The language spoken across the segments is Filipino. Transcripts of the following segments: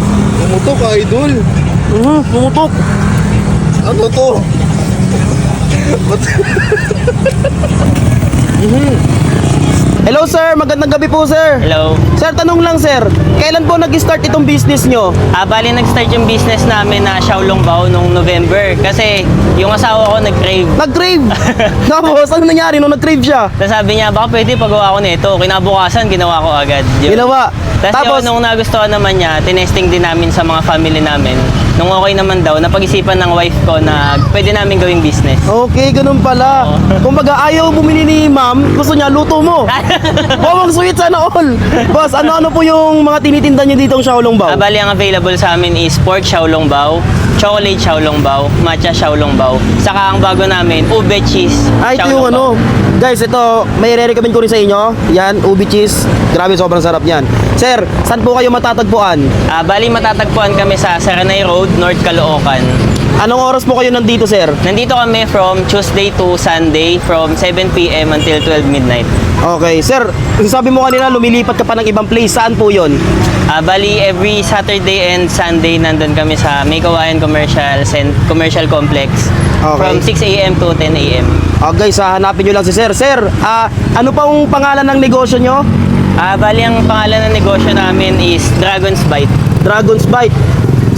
Pumutok, idol. Pumutok. Ano to? Ba't? Hello sir, magandang gabi po sir. Hello. Sir, tanong lang sir, kailan po nag-start itong business nyo? Bali nag-start yung business namin na Xiaolong Bao nung November kasi yung asawa ko nag-crave. Nag-crave! Tapos, ano nangyari nung nag-crave siya? Tapos sabi niya, baka pwede pagawa ko nito. Kinabukasan, ginawa ko agad. Yun. Ginawa. Tapos yun, nung nagustuhan naman niya, tinesting din namin sa mga family namin. Nung okay naman daw, napag-isipan ng wife ko na pwede namin gawing business. Okay, ganun pala. Kumbaga, ayaw bumili ni ma'am, gusto niya, luto mo. Bawang sweet, sana all. Boss, ano-ano po yung mga tinitinda niyo ditong Xiaolong Bao? Bali, ang available sa amin is pork Xiaolong Bao, chocolate Xiaolong Bao, matcha Xiaolong Bao. Saka ang bago namin, ube cheese Ito Xiaolong yung Bao. Guys, ito, may re-recommend ko rin sa inyo. Yan, ubi cheese. Grabe, sobrang sarap yan. Sir, saan po kayo matatagpuan? Bali, matatagpuan kami sa Saranay Road, North Caloocan. Anong oras po kayo nandito, sir? Nandito kami from Tuesday to Sunday from 7 p.m. until 12 midnight. Okay, sir, sabi mo kanina lumilipat ka pa ng ibang place. Saan po yun? Bali, every Saturday and Sunday nandun kami sa May Kawayan Commercial Complex Okay. from 6 a.m. to 10 a.m. Guys, hanapin nyo lang si sir. Sir, ano pang pangalan ng negosyo nyo? Bali, ang pangalan ng negosyo namin is Dragon's Bite. Dragon's Bite.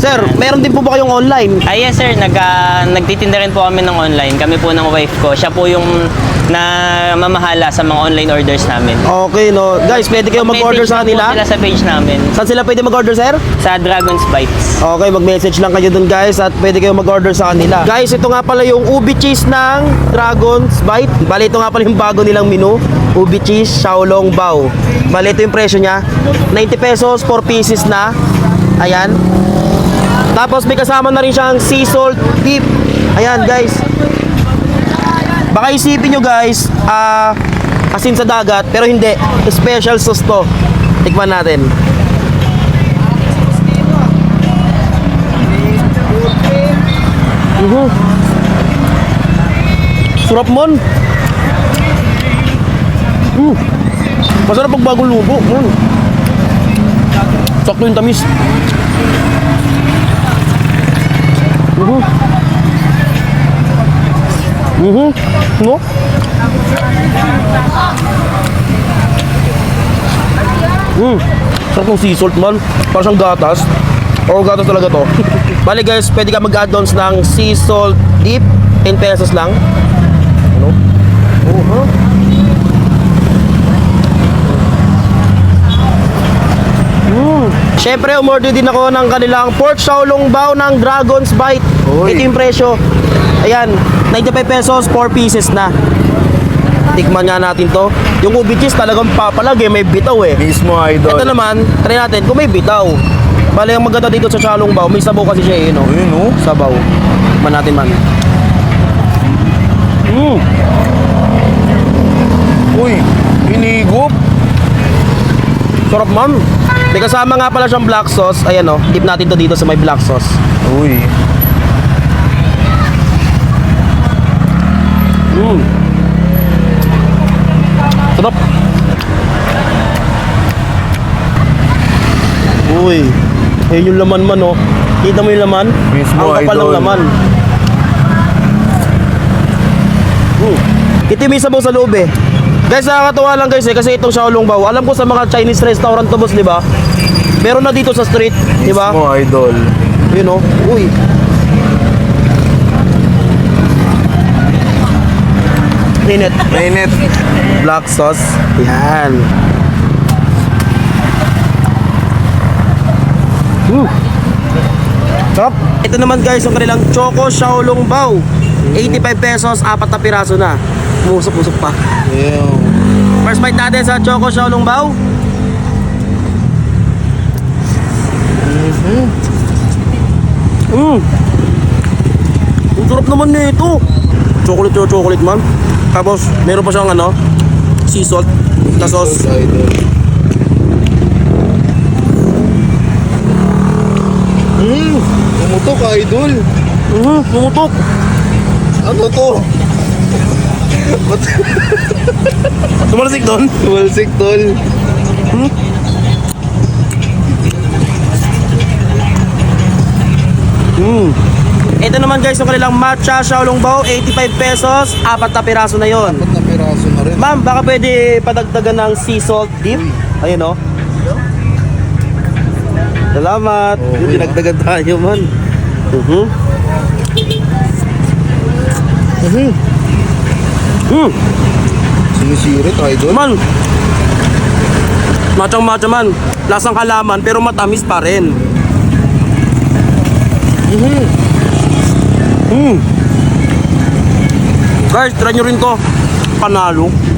Sir, meron din po ba kayong online? Yes sir, nagtitinda rin po kami ng online. Kami po ng wife ko. Siya po yung namamahala sa mga online orders namin. Okay, no. Guys, pwede kayo mag-order sa May page kanila? po sila sa page namin. Saan sila pwede mag-order, sir? Sa Dragon's Bites. Okay, mag-message lang kayo dun guys at pwede kayo mag-order sa kanila. Guys, ito nga pala yung ubi cheese ng Dragon's Bite. Bali, ito nga pala yung bago nilang menu. Ubi cheese, Xiaolong Bao. Bali, ito yung presyo niya. 90 pesos, 4 pieces na. Ayan. Tapos may kasama na rin siyang sea salt dip. Ayan, guys. Baka isipin nyo guys, asin sa dagat, pero hindi. Special sauce to. Tikman natin. Sarap mon. Masarap pag bagong luto. Sakto yung tamis. No? Sarap ng sea salt man. Parang siyang gatas. O gatas talaga to. Bali guys, pwede ka mag-add-ons ng sea salt dip. 10 pesos lang. Ano? Siyempre, umorder din ako ng kanilang pork Xiaolong Bao ng Dragon's Bite. Oy. Ito yung presyo. Ayan, 95 pesos, 4 pieces na. Tikman nga natin to. Yung ubi cheese talagang papalag may bitaw eh. Mismo, idol. Ito naman, try natin kung may bitaw. Bale, ang maganda dito sa Xiaolong Bao, may sabaw kasi siya eh, no? Ayun, no? Sabaw. Man natin man. Uy, hinigop. Sarap man. May kasama nga pala siyang black sauce. Ayan o, dip natin to dito sa may black sauce. Uy. Sarap. Uy, ayun yung laman man oh. Kita mo yung laman? Mismo, ang kapal ng idol. laman. Ito yung may sabaw sa loob eh. Guys, nakakatawa lang guys eh, kasi itong Xiaolong Bao, alam ko sa mga Chinese restaurant to boss, di ba? Meron na dito sa street, di ba? Mismo, idol. Yun oh. Uy. Init. Mainit. Black sauce. Yan. Sarap. Ito naman guys, yung kanilang Choco Xiaolong Bao. 85 pesos, 4 na piraso na. Musok-musok pa. First bite natin sa Choco Xiaolong Bao. Ang sarap naman nito. Chocolate man. Tapos meron pa siyang ano, sea salt na sauce. Pumutok, idol. Pumutok. Ano to? Ba't? Tumalsik doon. Tumalsik, tol. Ito naman guys, yung kanilang matcha Xiaolong Bao, 85 pesos, 4 na piraso na yon. 4 na piraso na rin. Ma'am, baka pwede padagdagan ng sea salt dip. Ayun oh. Salamat. Okay, Yung dinagdagan tayo man. Sinisirit, idol. Man. Matcha man. Lasang halaman pero matamis pa rin. Guys, try nyo rin to. Panalo.